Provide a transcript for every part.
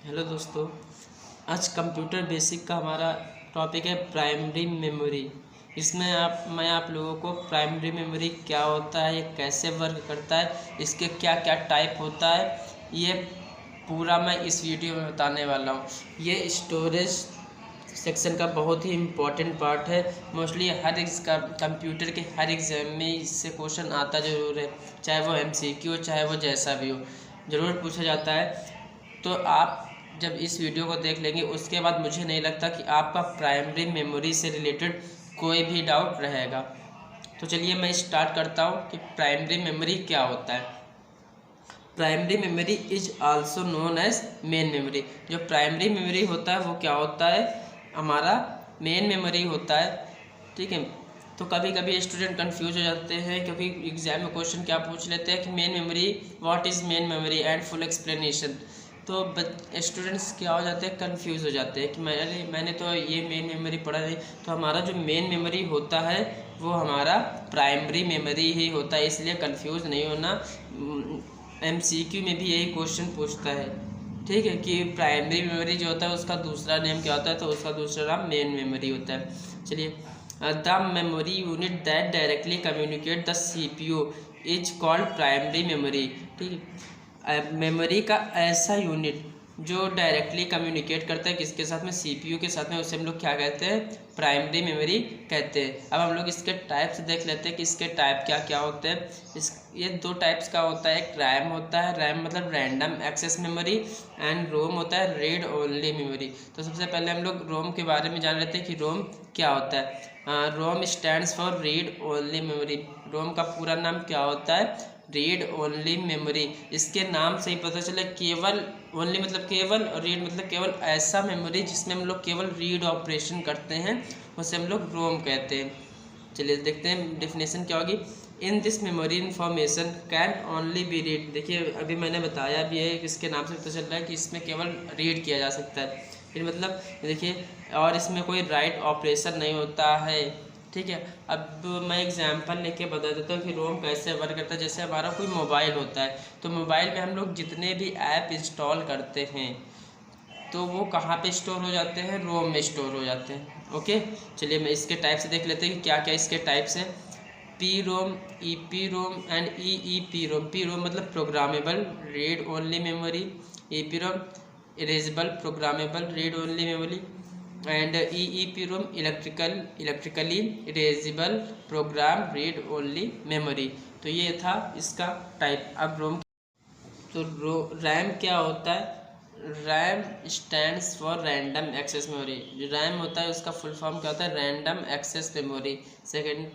Hello दोस्तों, आज computer basic का हमारा टॉपिक है प्राइमरी मेमोरी। इसमें मैं आप लोगों को प्राइमरी मेमोरी क्या होता है, ये कैसे वर्क करता है, इसके क्या क्या टाइप होता है, ये पूरा मैं इस वीडियो में बताने वाला हूँ। ये स्टोरेज सेक्शन का बहुत ही इम्पोर्टेंट पार्ट है। मोस्टली हर इसका कंप्यूटर के हर एग्जाम में इससे क्वेश्चन आता ज़रूर है, चाहे वो MCQ चाहे वो जैसा भी हो, ज़रूर पूछा जाता है। तो आप जब इस वीडियो को देख लेंगे उसके बाद मुझे नहीं लगता कि आपका प्राइमरी मेमोरी से रिलेटेड कोई भी डाउट रहेगा। तो चलिए मैं स्टार्ट करता हूँ कि प्राइमरी मेमोरी क्या होता है। Primary memory is also known as main memory. जो प्राइमरी मेमोरी होता है वो क्या होता है, हमारा मेन मेमोरी होता है। ठीक है, तो कभी कभी स्टूडेंट कंफ्यूज हो जाते हैं क्योंकि एग्जाम में क्वेश्चन क्या पूछ लेते हैं कि main memory, what is main memory and full explanation. तो स्टूडेंट्स क्या हो जाते हैं, कंफ्यूज हो जाते हैं कि मैंने तो ये मेन मेमोरी पढ़ा नहीं। तो हमारा जो मेन मेमोरी होता है वो हमारा प्राइमरी मेमोरी ही होता है, इसलिए कंफ्यूज नहीं होना। MCQ में भी यही क्वेश्चन पूछता है, ठीक है, कि प्राइमरी मेमोरी जो होता है उसका दूसरा नेम क्या होता है, तो उसका दूसरा नाम मेन मेमोरी होता है। चलिए, the memory unit that directly communicate the CPU is called primary memory. ठीक है, मेमोरी का ऐसा यूनिट जो डायरेक्टली कम्युनिकेट करता है किसके साथ में, CPU के साथ में, उसे हम लोग क्या कहते हैं, प्राइमरी मेमोरी कहते हैं। अब हम लोग इसके टाइप्स देख लेते हैं कि इसके टाइप क्या क्या होते हैं। ये दो टाइप्स का होता है, एक रैम होता है, रैम मतलब रैंडम एक्सेस मेमोरी, एंड रोम होता है रीड ओनली मेमोरी। तो सबसे पहले हम लोग रोम के बारे में जान लेते हैं कि रोम क्या होता है। ROM stands for read only memory. ROM का पूरा नाम क्या होता है, रीड ओनली मेमोरी। इसके नाम से ही पता चला, केवल ओनली मतलब केवल, और रीड मतलब केवल ऐसा मेमोरी जिसमें हम लोग केवल रीड ऑपरेशन करते हैं, उसे हम लोग रोम कहते हैं। चलिए देखते हैं डेफिनेशन क्या होगी। In this memory information can only be read. देखिए अभी मैंने बताया भी है कि इसके नाम से पता चल रहा है कि इसमें केवल रीड किया जा सकता है। फिर मतलब देखिए, और इसमें कोई राइट ऑपरेशन नहीं होता है। ठीक है, अब मैं एग्जांपल लेके बता देता हूँ कि रोम कैसे वर्क करता है। जैसे हमारा कोई मोबाइल होता है, तो मोबाइल में हम लोग जितने भी ऐप इंस्टॉल करते हैं तो वो कहाँ पे स्टोर हो जाते हैं, रोम में स्टोर हो जाते हैं। ओके, चलिए मैं इसके टाइप से देख लेते हैं कि क्या क्या इसके टाइप्स हैं। P ROM, EP ROM and EEP ROM. P ROM मतलब programmable read only memory, EP ROM erasable programmable read only memory, and EEP ROM electrically erasable program read only memory. तो ये था इसका टाइप। अब रोम, तो RAM क्या होता है, RAM stands for random access memory. जो रैम होता है उसका फुल फॉर्म क्या होता है, random access memory. Second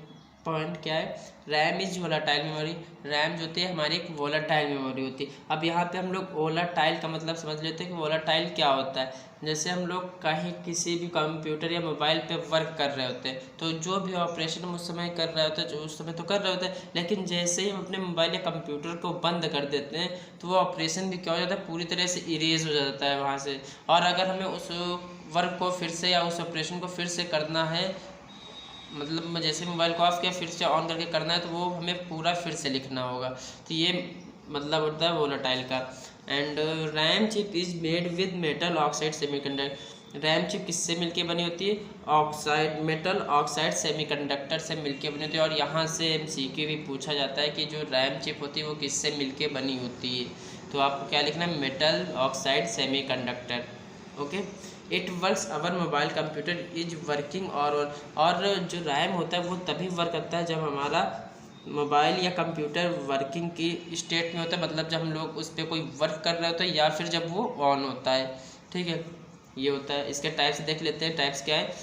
point क्या है, RAM is volatile memory. RAM जो होती है हमारी एक वोलाटाइल मेमोरी होती है। अब यहाँ पे हम लोग वोलाटाइल का मतलब समझ लेते हैं कि वोलाटाइल क्या होता है। जैसे हम लोग कहीं किसी भी कंप्यूटर या मोबाइल पे वर्क कर रहे होते हैं, तो जो भी ऑपरेशन हम उस समय कर रहे होते हैं, जो उस समय तो कर रहे होते हैं, लेकिन जैसे ही हम अपने मोबाइल या कंप्यूटर को बंद कर देते हैं तो वो ऑपरेशन भी क्या हो जाता है, पूरी तरह से इरेज हो जाता है वहाँ से। और अगर हमें उस वर्क को फिर से या उस ऑपरेशन को फिर से करना है, मतलब जैसे मोबाइल को ऑफ किया फिर से ऑन करके करना है, तो वो हमें पूरा फिर से लिखना होगा। तो ये मतलब होता है वोलेटाइल का। And RAM chip is made with metal oxide semiconductor. RAM chip किससे मिलके बनी होती है, ऑक्साइड, मेटल ऑक्साइड सेमीकंडक्टर से मिलके बनी होती है। और यहाँ से MCQ भी पूछा जाता है कि जो रैम चिप होती है वो किससे मिलके बनी होती है। तो आपको क्या लिखना है, metal oxide semiconductor. Okay, it works our mobile computer is working. और जो रैम होता है वो तभी वर्क करता है जब हमारा मोबाइल या कंप्यूटर वर्किंग की स्टेट में होता है, मतलब जब हम लोग उस पर कोई वर्क कर रहे होते हैं या फिर जब वो ऑन होता है। ठीक है, ये होता है। इसके टाइप्स देख लेते हैं। टाइप्स क्या है,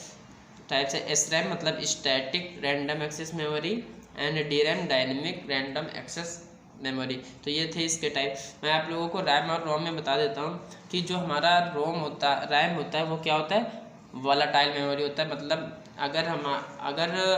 टाइप्स है SRAM मतलब static random access memory, and DRAM dynamic random access memory. तो ये थे इसके टाइप। मैं आप लोगों को रैम और रोम में बता देता हूँ कि जो हमारा रैम होता है वो क्या होता है, वोलाटाइल मेमोरी होता है। मतलब अगर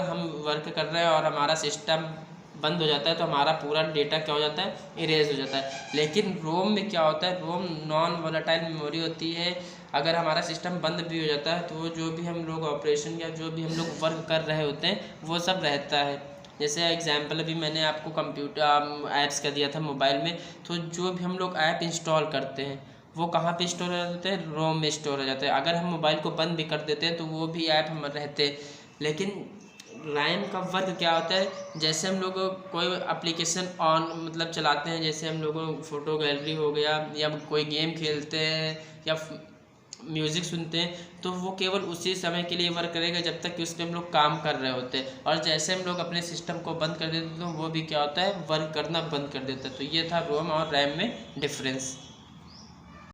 हम वर्क कर रहे हैं और हमारा सिस्टम बंद हो जाता है तो हमारा पूरा डेटा क्या हो जाता है, इरेज हो जाता है। लेकिन रोम में क्या होता है, रोम नॉन वोलाटाइल मेमोरी होती है। अगर हमारा सिस्टम बंद भी हो जाता है तो जो भी हम लोग ऑपरेशन या जो भी हम लोग वर्क कर रहे होते हैं वो सब रहता है। जैसे एग्जांपल अभी मैंने आपको कंप्यूटर ऐप्स का दिया था मोबाइल में, तो जो भी हम लोग ऐप इंस्टॉल करते हैं वो कहाँ पे स्टोर हो जाते हैं, रोम में स्टोर हो जाते हैं। अगर हम मोबाइल को बंद भी कर देते हैं तो वो भी ऐप हम रहते हैं। लेकिन रैम का वर्क क्या होता है, जैसे हम लोग कोई एप्लीकेशन ऑन मतलब चलाते हैं, जैसे हम लोग फ़ोटो गैलरी हो गया या कोई गेम खेलते हैं या म्यूज़िक सुनते हैं, तो वो केवल उसी समय के लिए वर्क करेगा जब तक कि उस पर हम लोग काम कर रहे होते हैं। और जैसे हम लोग अपने सिस्टम को बंद कर देते हैं तो वो भी क्या होता है, वर्क करना बंद कर देता है। तो ये था रोम और रैम में डिफरेंस।